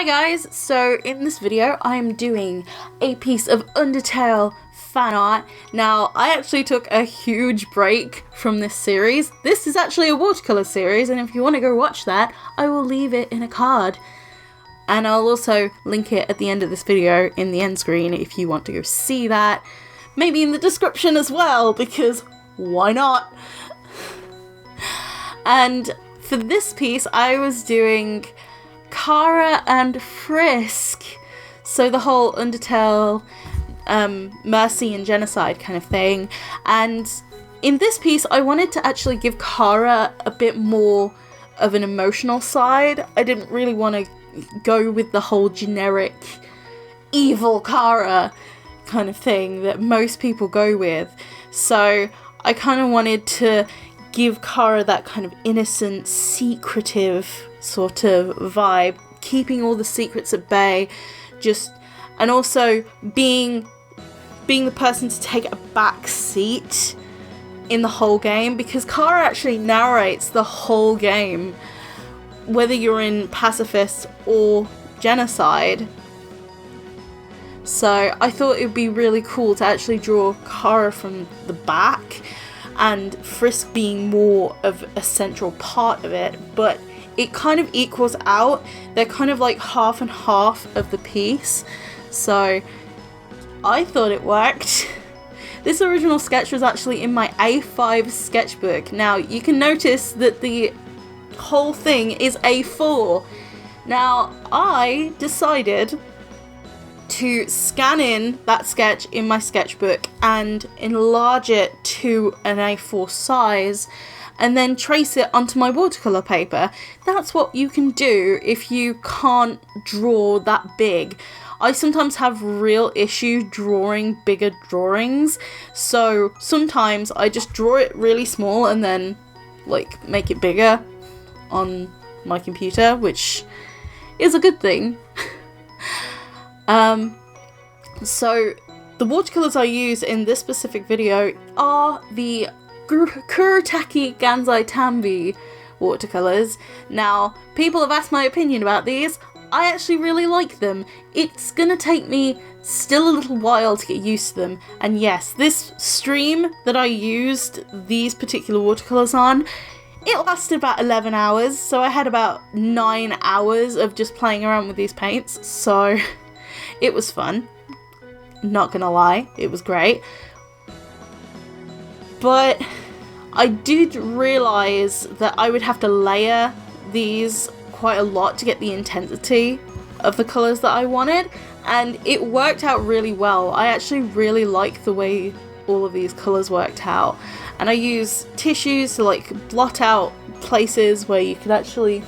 Hi guys, so in this video I'm doing a piece of Undertale fan art. Now I actually took a huge break from this series. This is actually a watercolour series, and if you want to go watch that, I will leave it in a card. And I'll also link it at the end of this video in the end screen if you want to go see that. Maybe in the description as well, because why not? And for this piece I was doing Chara and Frisk, so the whole Undertale mercy and genocide kind of thing. And in this piece I wanted to actually give Chara a bit more of an emotional side. I didn't really want to go with the whole generic evil Chara kind of thing that most people go with, so I kind of wanted to give Chara that kind of innocent, secretive sort of vibe, keeping all the secrets at bay, and also being the person to take a back seat in the whole game, because Chara actually narrates the whole game, whether you're in pacifist or genocide. So I thought it would be really cool to actually draw Chara from the back and Frisk being more of a central part of it, but it kind of equals out. They're kind of like half and half of the piece, so I thought it worked. This original sketch was actually in my A5 sketchbook. Now you can notice that the whole thing is A4. Now I decided to scan in that sketch in my sketchbook and enlarge it to an A4 size and then trace it onto my watercolour paper. That's what you can do if you can't draw that big. I sometimes have real issue drawing bigger drawings, so sometimes I just draw it really small and then like make it bigger on my computer, which is a good thing. So the watercolours I use in this specific video are the Kurotaki Gansai Tambi watercolours. Now, people have asked my opinion about these. I actually really like them. It's gonna take me still a little while to get used to them. And yes, this stream that I used these particular watercolours on, it lasted about 11 hours, so I had about 9 hours of just playing around with these paints, so it was fun. Not gonna lie, it was great. But I did realise that I would have to layer these quite a lot to get the intensity of the colours that I wanted, and it worked out really well. I actually really like the way all of these colours worked out, and I use tissues to like blot out places where you could actually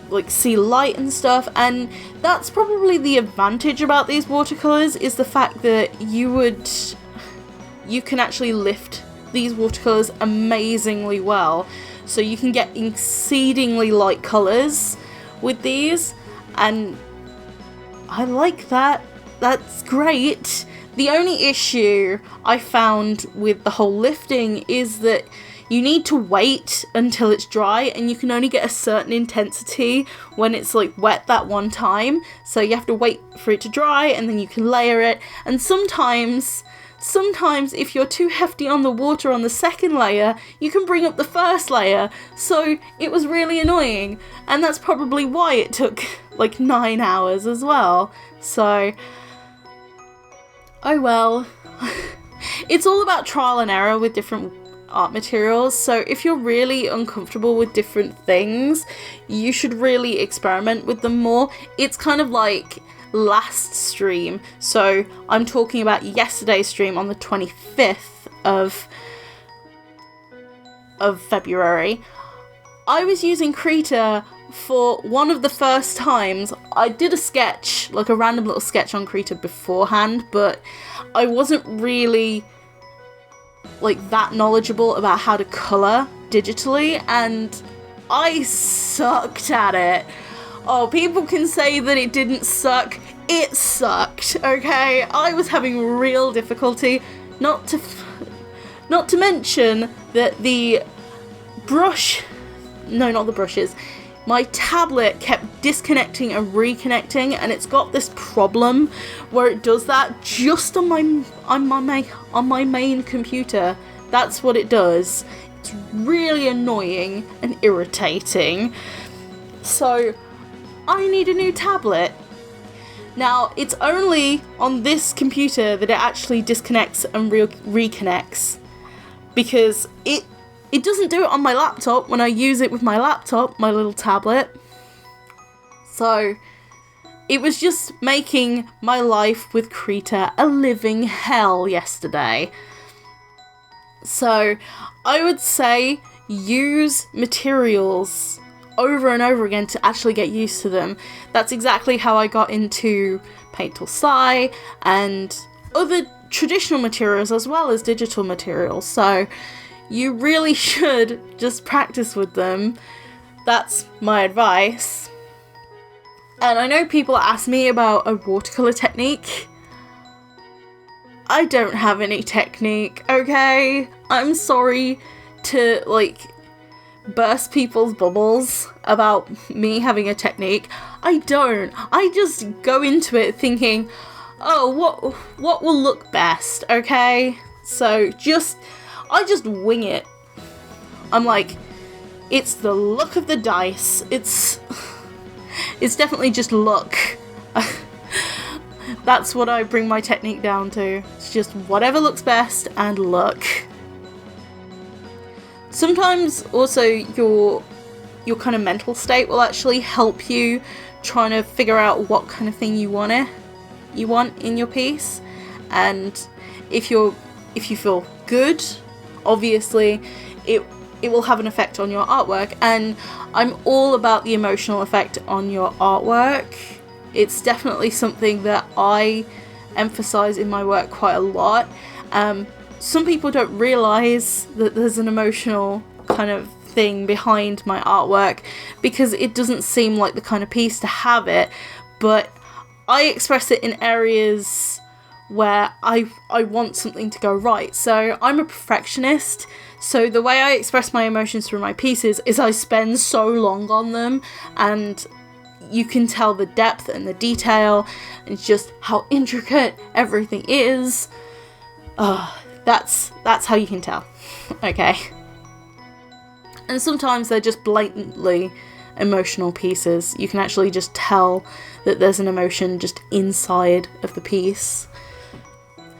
like see light and stuff, and that's probably the advantage about these watercolours, is the fact that you can actually lift these watercolours amazingly well, so you can get exceedingly light colours with these, and I like that. That's great. The only issue I found with the whole lifting is that you need to wait until it's dry, and you can only get a certain intensity when it's like wet that one time, so you have to wait for it to dry and then you can layer it. And sometimes if you're too hefty on the water on the second layer, you can bring up the first layer, so it was really annoying, and that's probably why it took like 9 hours as well. So oh well. It's all about trial and error with different art materials, so if you're really uncomfortable with different things, you should really experiment with them more. It's kind of like last stream, so I'm talking about yesterday's stream on the 25th of February. I was using Krita for one of the first times. I did a sketch, like a random little sketch on Krita beforehand, but I wasn't really like that knowledgeable about how to colour digitally, and I sucked at it. Oh, people can say that it didn't suck. It sucked, okay? I was having real difficulty, not to mention that the brush, no, not the brushes, my tablet kept disconnecting and reconnecting, and it's got this problem where it does that just on my main computer. That's what it does. It's really annoying and irritating. So I need a new tablet. Now, it's only on this computer that it actually disconnects and reconnects, because it doesn't do it on my laptop when I use it with my laptop, my little tablet. So it was just making my life with Krita a living hell yesterday. So I would say use materials over and over again to actually get used to them. That's exactly how I got into Paint Tool Sai and other traditional materials as well as digital materials. So you really should just practice with them. That's my advice. And I know people ask me about a watercolour technique. I don't have any technique, okay? I'm sorry to, burst people's bubbles about me having a technique. I don't. I just go into it thinking, oh, what will look best, okay? So I just wing it. I'm like, it's the look of the dice. It's definitely just look. That's what I bring my technique down to. It's just whatever looks best and look. Sometimes also your kind of mental state will actually help you trying to figure out what kind of thing you want in your piece. And if you feel good, obviously it will have an effect on your artwork, and I'm all about the emotional effect on your artwork. It's definitely something that I emphasize in my work quite a lot. Some people don't realize that there's an emotional kind of thing behind my artwork because it doesn't seem like the kind of piece to have it, but I express it in areas where I want something to go right. So I'm a perfectionist, so the way I express my emotions through my pieces is I spend so long on them, and you can tell the depth and the detail and just how intricate everything is. That's how you can tell. Okay. And sometimes they're just blatantly emotional pieces. You can actually just tell that there's an emotion just inside of the piece.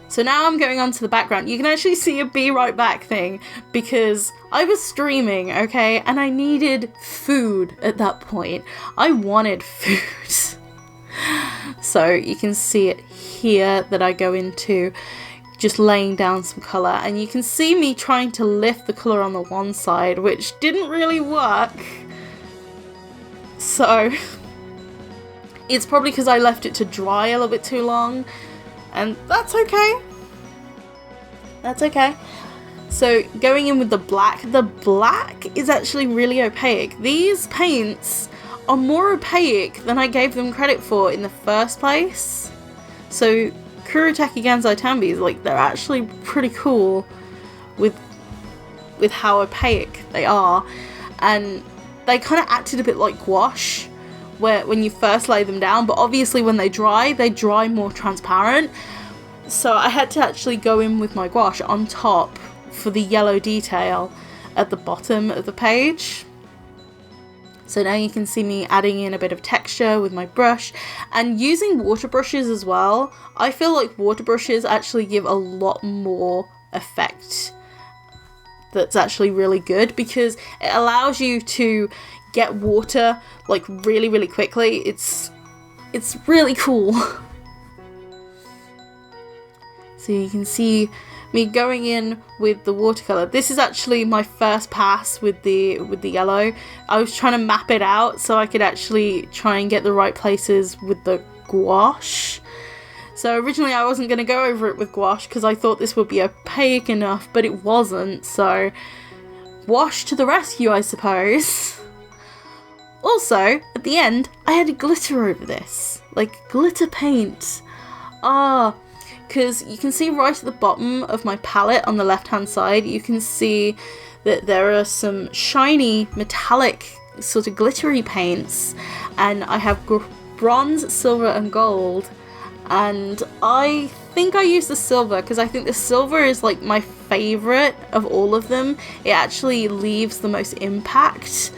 So now I'm going on to the background. You can actually see a be right back thing because I was streaming, okay, and I needed food at that point. I wanted food. So you can see it here that I go into just laying down some colour, and you can see me trying to lift the colour on the one side, which didn't really work. So it's probably because I left it to dry a little bit too long, and that's okay. That's okay. So going in with the black is actually really opaque. These paints are more opaque than I gave them credit for in the first place. So Kurotaki Gansai Tambis, they're actually pretty cool with how opaque they are, and they kind of acted a bit like gouache when you first lay them down, but obviously when they dry more transparent. So I had to actually go in with my gouache on top for the yellow detail at the bottom of the page. So now you can see me adding in a bit of texture with my brush and using water brushes as well. I feel like water brushes actually give a lot more effect that's actually really good because it allows you to get water really, really quickly. It's really cool. So you can see me going in with the watercolour. This is actually my first pass with the yellow. I was trying to map it out so I could actually try and get the right places with the gouache. So originally I wasn't going to go over it with gouache because I thought this would be opaque enough, but it wasn't. So gouache to the rescue, I suppose. Also, at the end, I had glitter over this. Glitter paint. Because you can see right at the bottom of my palette on the left hand side, you can see that there are some shiny metallic sort of glittery paints, and I have bronze, silver and gold, and I think I use the silver because I think the silver is like my favorite of all of them. It actually leaves the most impact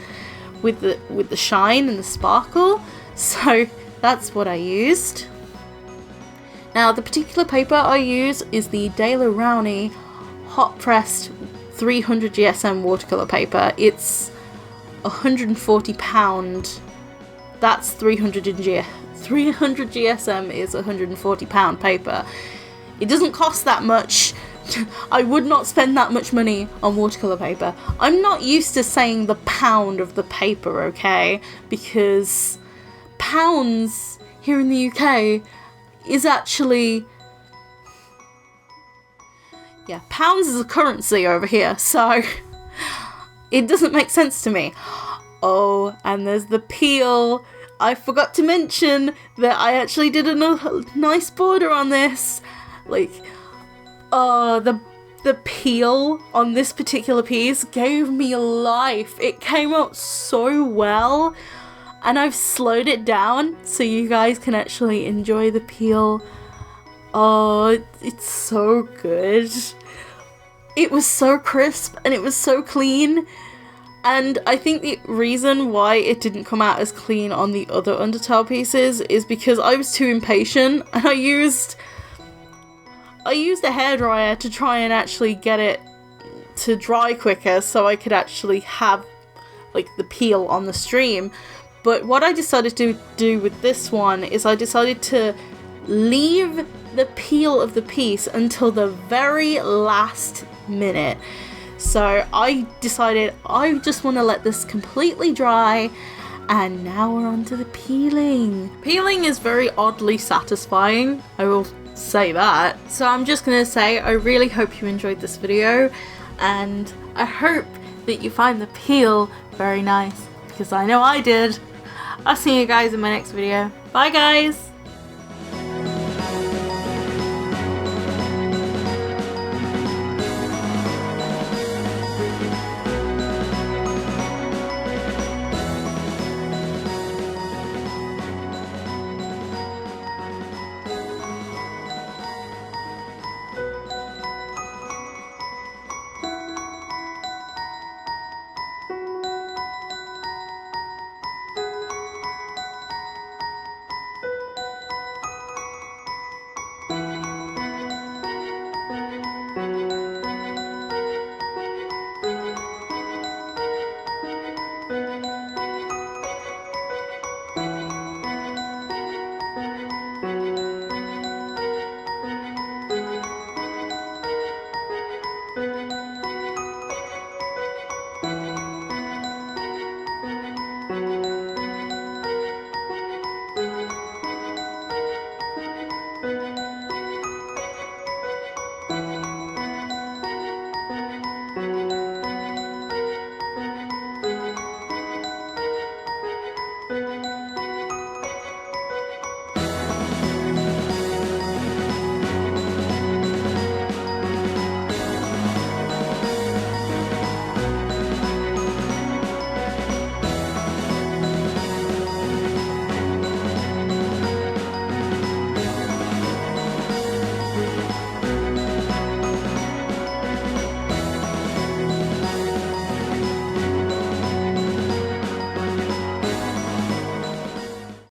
with the shine and the sparkle, so that's what I used. Now the particular paper I use is the Daler Rowney hot pressed 300 GSM watercolour paper. It's £140. That's 300 GSM is £140 paper. It doesn't cost that much. I would not spend that much money on watercolour paper. I'm not used to saying the pound of the paper, okay? Because pounds here in the UK is actually... yeah, pounds is a currency over here, so it doesn't make sense to me. Oh, and there's the peel. I forgot to mention that I actually did a nice border on this. Like, the peel on this particular piece gave me life. It came out so well, and I've slowed it down so you guys can actually enjoy the peel. Oh, it's so good. It was so crisp and it was so clean. And I think the reason why it didn't come out as clean on the other Undertale pieces is because I was too impatient, and I used a hairdryer to try and actually get it to dry quicker so I could actually have like the peel on the stream. But what I decided to do with this one is I decided to leave the peel of the piece until the very last minute. So I decided I just want to let this completely dry, and now we're on to the peeling. Peeling is very oddly satisfying, I will say that. So I'm just going to say I really hope you enjoyed this video, and I hope that you find the peel very nice, because I know I did. I'll see you guys in my next video. Bye guys!